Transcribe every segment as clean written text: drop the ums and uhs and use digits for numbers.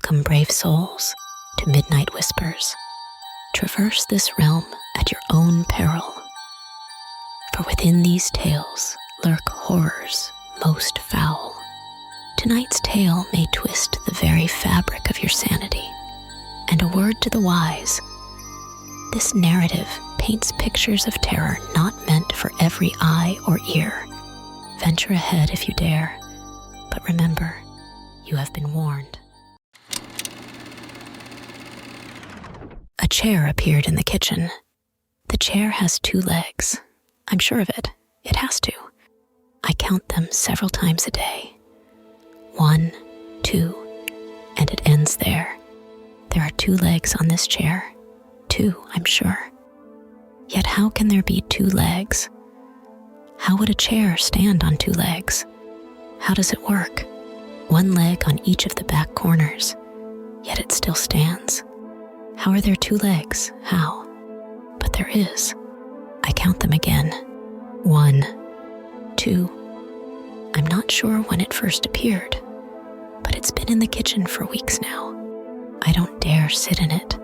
Welcome, brave souls, to Midnight Whispers. Traverse this realm at your own peril. For within these tales lurk horrors most foul. Tonight's tale may twist the very fabric of your sanity. And a word to the wise, this narrative paints pictures of terror not meant for every eye or ear. Venture ahead if you dare, but remember, you have been warned. A chair appeared in the kitchen. The chair has 2 legs. I'm sure of it. It has to. I count them several times a day. 1, 2, and it ends there. There are 2 legs on this chair. 2, I'm sure. Yet how can there be 2 legs? How would a chair stand on 2 legs? How does it work? 1 leg on each of the back corners, yet it still stands. How are there 2 legs? How? But there is. I count them again. 1, 2. I'm not sure when it first appeared, but it's been in the kitchen for weeks now. I don't dare sit in it.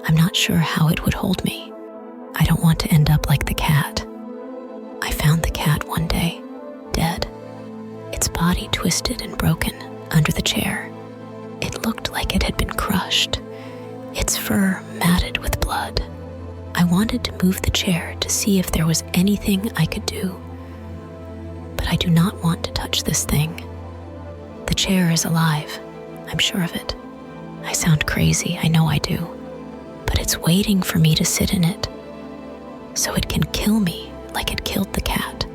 I'm not sure how it would hold me. I don't want to end up like the cat. I found the cat one day, dead. Its body twisted and broken under the chair. It looked like it had been crushed, its fur matted with blood. I wanted to move the chair to see if there was anything I could do. But I do not want to touch this thing. The chair is alive, I'm sure of it. I sound crazy, I know I do. But it's waiting for me to sit in it, so it can kill me like it killed the cat.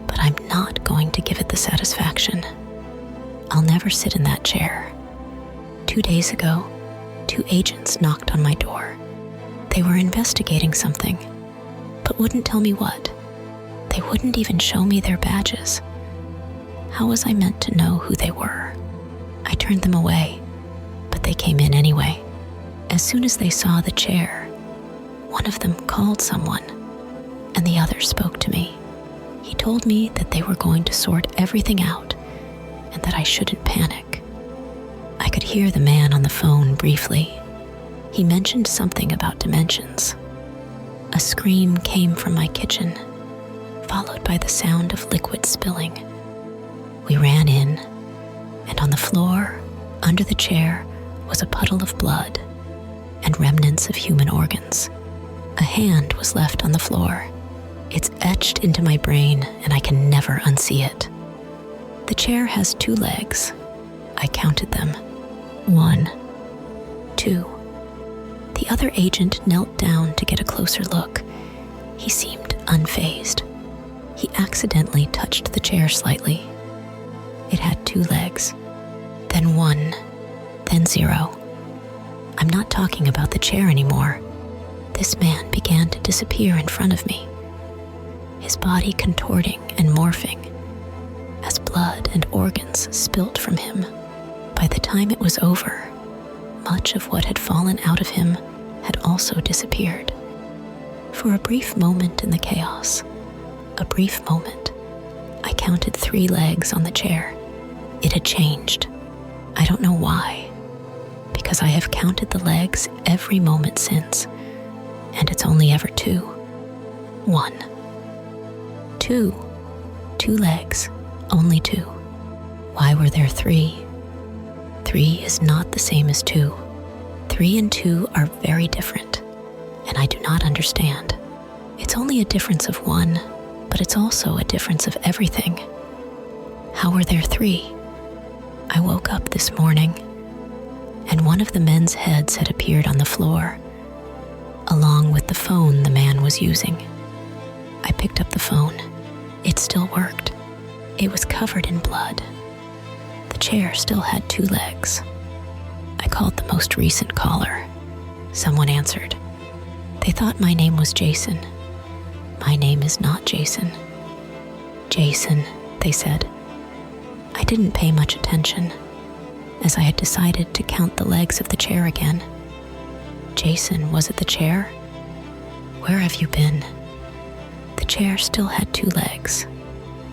But I'm not going to give it the satisfaction. I'll never sit in that chair. 2 days ago, 2 agents knocked on my door. They were investigating something, but wouldn't tell me what. They wouldn't even show me their badges. How was I meant to know who they were? I turned them away, but they came in anyway. As soon as they saw the chair, one of them called someone, and the other spoke to me. He told me that they were going to sort everything out and that I shouldn't panic. I could hear the man on the phone briefly. He mentioned something about dimensions. A scream came from my kitchen, followed by the sound of liquid spilling. We ran in, and on the floor, under the chair, was a puddle of blood and remnants of human organs. A hand was left on the floor. It's etched into my brain, and I can never unsee it. The chair has 2 legs. I counted them. 1, 2. The other agent knelt down to get a closer look. He seemed unfazed. He accidentally touched the chair slightly. It had 2 legs, then 1, then 0. I'm not talking about the chair anymore. This man began to disappear in front of me, his body contorting and morphing as blood and organs spilt from him. By the time it was over, much of what had fallen out of him had also disappeared. For a brief moment in the chaos, a brief moment, I counted 3 legs on the chair. It had changed. I don't know why, because I have counted the legs every moment since, and it's only ever 2. 1, 2. 2 legs, only 2. Why were there 3? 3 is not the same as 2. 3 and 2 are very different, and I do not understand. It's only a difference of 1, but it's also a difference of everything. How were there 3? I woke up this morning, and one of the men's heads had appeared on the floor, along with the phone the man was using. I picked up the phone. It still worked. It was covered in blood. The chair still had 2 legs. I called the most recent caller. Someone answered. They thought my name was Jason. My name is not Jason. Jason, they said. I didn't pay much attention, as I had decided to count the legs of the chair again. Jason, was it the chair? Where have you been? The chair still had 2 legs,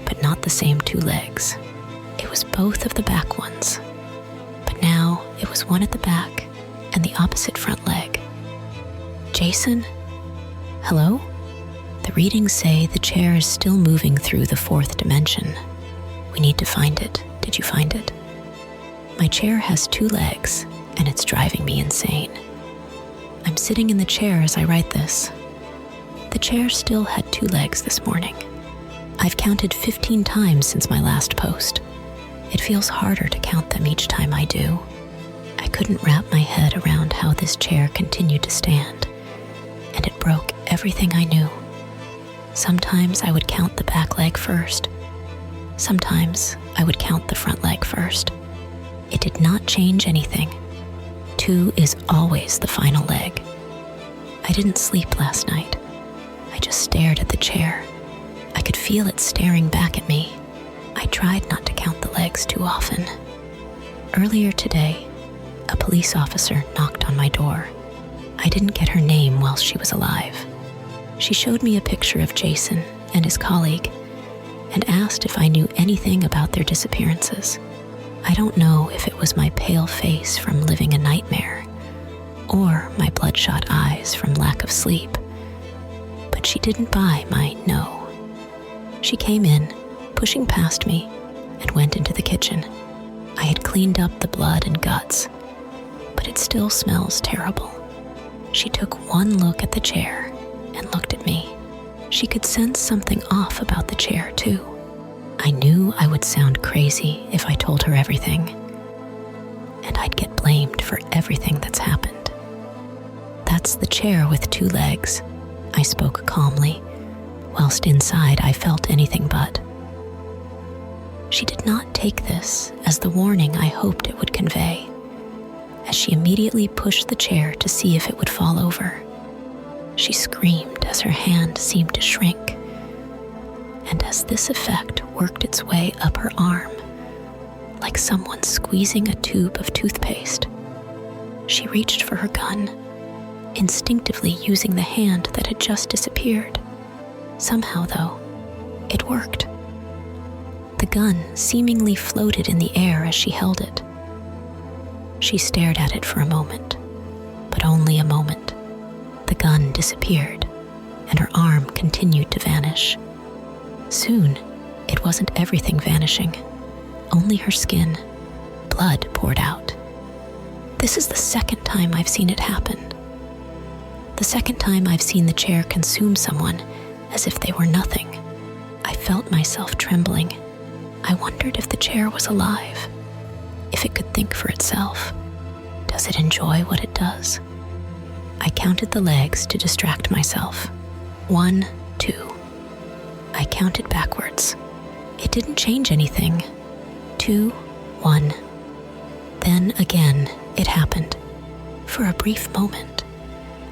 but not the same 2 legs. It was both of the back ones, but now It was one at the back and the opposite front leg. Jason? Hello? The readings say the chair is still moving through the fourth dimension. We need to find it. Did you find it? My chair has 2 legs, and it's driving me insane. I'm sitting in the chair as I write this. The chair still had 2 legs this morning. I've counted 15 times since my last post. It feels harder to count them each time I do. I couldn't wrap my head around how this chair continued to stand, and it broke everything I knew. Sometimes I would count the back leg first. Sometimes I would count the front leg first. It did not change anything. 2 is always the final leg. I didn't sleep last night. I just stared at the chair. I could feel it staring back at me. I tried not to count the legs too often. Earlier today, a police officer knocked on my door. I didn't get her name while she was alive. She showed me a picture of Jason and his colleague and asked if I knew anything about their disappearances. I don't know if it was my pale face from living a nightmare or my bloodshot eyes from lack of sleep, but she didn't buy my no. She came in, pushing past me, and went into the kitchen. I had cleaned up the blood and guts, but it still smells terrible. She took one look at the chair and looked at me. She could sense something off about the chair, too. I knew I would sound crazy if I told her everything, and I'd get blamed for everything that's happened. That's the chair with 2 legs, I spoke calmly, whilst inside I felt anything but. She did not take this as the warning I hoped it would convey, as she immediately pushed the chair to see if it would fall over. She screamed as her hand seemed to shrink, and as this effect worked its way up her arm, like someone squeezing a tube of toothpaste, she reached for her gun, instinctively using the hand that had just disappeared. Somehow, though, it worked. The gun seemingly floated in the air as she held it. She stared at it for a moment, but only a moment. The gun disappeared, and her arm continued to vanish. Soon, it wasn't everything vanishing, only her skin. Blood poured out. This is the second time I've seen it happen. The second time I've seen the chair consume someone as if they were nothing. I felt myself trembling. I wondered if the chair was alive, if it could think for itself. Does it enjoy what it does? I counted the legs to distract myself. 1, 2. I counted backwards. It didn't change anything. 2, 1. Then again, it happened. For a brief moment,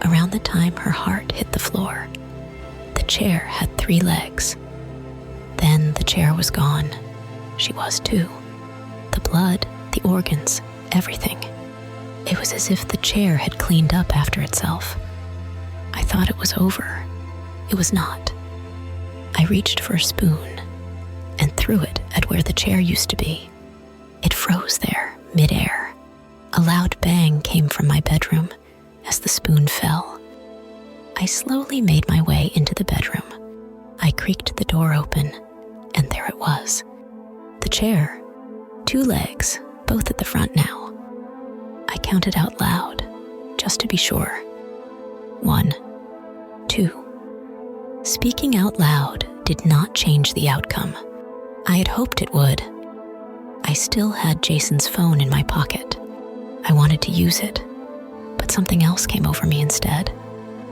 around the time her heart hit the floor, the chair had 3 legs. Then the chair was gone. She was too. The blood, the organs, everything. It was as if the chair had cleaned up after itself. I thought it was over. It was not. I reached for a spoon and threw it at where the chair used to be. It froze there, midair. A loud bang came from my bedroom as the spoon fell. I slowly made my way into the bedroom. I creaked the door open, and there it was. The chair, 2 legs, both at the front now. I counted out loud, just to be sure. 1, 2. Speaking out loud did not change the outcome. I had hoped it would. I still had Jason's phone in my pocket. I wanted to use it, but something else came over me instead.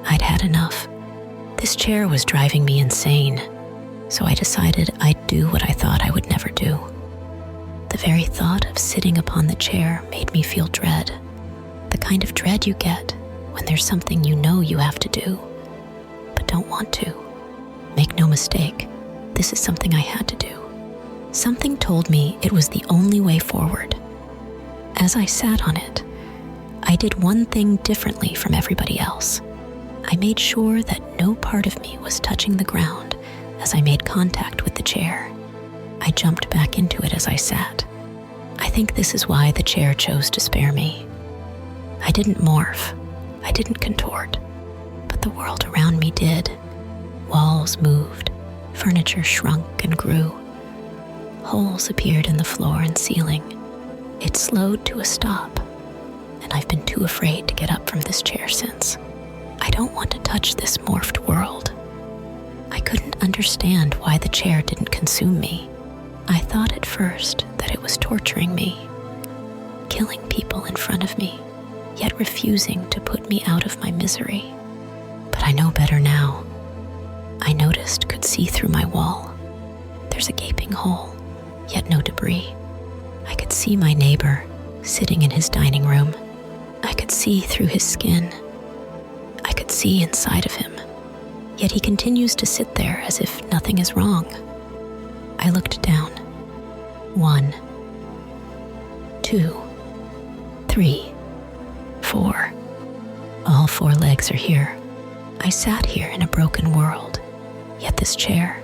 I'd had enough. This chair was driving me insane, so I decided I'd do what I thought I would never do. The very thought of sitting upon the chair made me feel dread, the kind of dread you get when there's something you know you have to do, but don't want to. Make no mistake, this is something I had to do. Something told me it was the only way forward. As I sat on it, I did one thing differently from everybody else. I made sure that no part of me was touching the ground as I made contact with the chair. I jumped back into it as I sat. I think this is why the chair chose to spare me. I didn't morph, I didn't contort, but the world around me did. Walls moved, furniture shrunk and grew. Holes appeared in the floor and ceiling. It slowed to a stop, and I've been too afraid to get up from this chair since. I don't want to touch this morphed world. I couldn't understand why the chair didn't consume me. I thought at first that it was torturing me, killing people in front of me, yet refusing to put me out of my misery. But I know better now. I noticed could see through my wall. There's a gaping hole, yet no debris. I could see my neighbor sitting in his dining room. I could see through his skin. I could see inside of him, yet he continues to sit there as if nothing is wrong. I looked down. 1, 2, 3, 4. All 4 legs are here. I sat here in a broken world, yet this chair,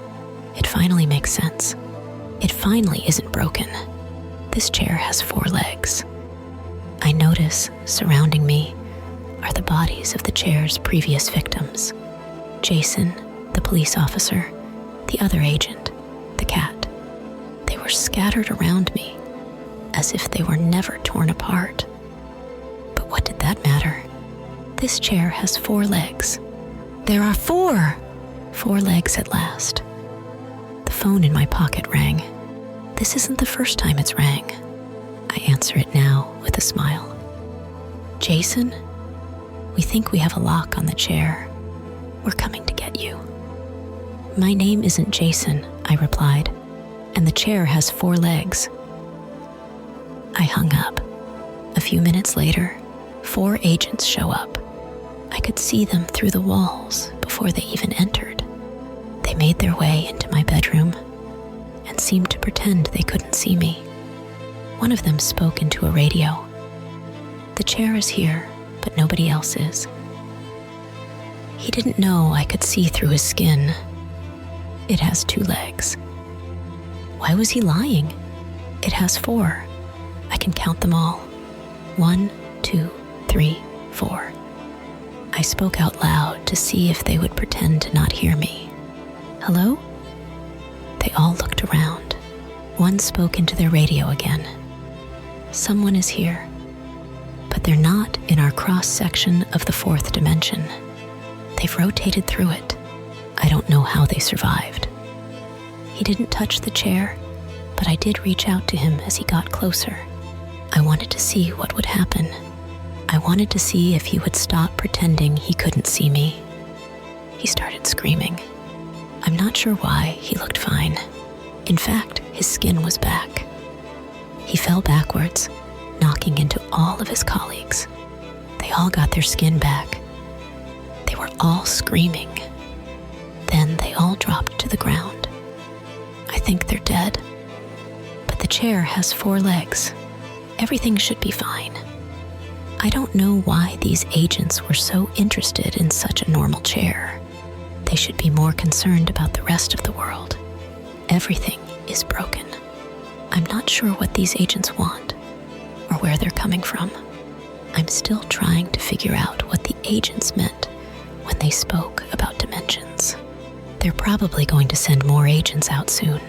it finally makes sense. It finally isn't broken. This chair has 4 legs. I notice surrounding me are the bodies of the chair's previous victims. Jason, the police officer, the other agent, the cat. They were scattered around me, as if they were never torn apart. But what did that matter? This chair has 4 legs. There are 4! 4 legs at last. The phone in my pocket rang. This isn't the first time it's rang. I answer it now with a smile. Jason, we think we have a lock on the chair. We're coming to get you. My name isn't Jason, I replied, and the chair has 4 legs. I hung up. A few minutes later, 4 agents show up. I could see them through the walls before they even entered. They made their way into my bedroom and seemed to pretend they couldn't see me. One of them spoke into a radio. The chair is here, but nobody else is. He didn't know I could see through his skin. It has 2 legs. Why was he lying? It has 4. I can count them all. 1, 2, 3, 4. I spoke out loud to see if they would pretend to not hear me. Hello? They all looked around. One spoke into their radio again. Someone is here, but they're not in our cross-section of the 4th dimension. They've rotated through it. I don't know how they survived. He didn't touch the chair, but I did reach out to him as he got closer. I wanted to see what would happen. I wanted to see if he would stop pretending he couldn't see me. He started screaming. I'm not sure why. He looked fine. In fact, his skin was back. He fell backwards, knocking into all of his colleagues. They all got their skin back. They were all screaming. Then they all dropped to the ground. I think they're dead. But the chair has 4 legs. Everything should be fine. I don't know why these agents were so interested in such a normal chair. They should be more concerned about the rest of the world. Everything is broken. I'm not sure what these agents want or where they're coming from. I'm still trying to figure out what the agents meant when they spoke about dimensions. They're probably going to send more agents out soon.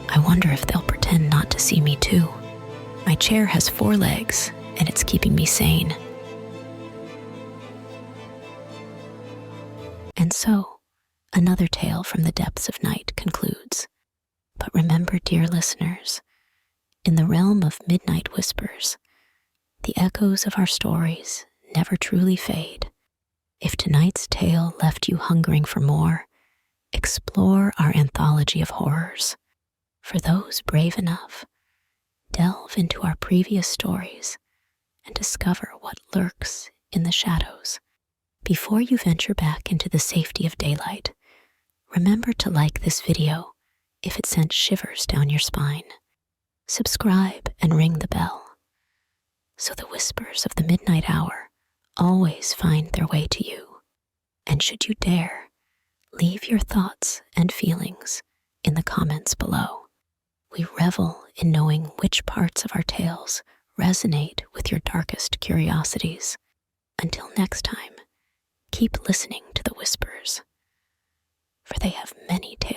I wonder if they'll pretend not to see me too. My chair has 4 legs, and it's keeping me sane. And so, another tale from the depths of night concludes. But remember, dear listeners, in the realm of midnight whispers, the echoes of our stories never truly fade. If tonight's tale left you hungering for more, explore our anthology of horrors. For those brave enough, delve into our previous stories and discover what lurks in the shadows. Before you venture back into the safety of daylight, remember to like this video if it sent shivers down your spine. Subscribe and ring the bell, so the whispers of the midnight hour always find their way to you. And should you dare, leave your thoughts and feelings in the comments below. We revel in knowing which parts of our tales resonate with your darkest curiosities. Until next time, keep listening to the whispers, for they have many tales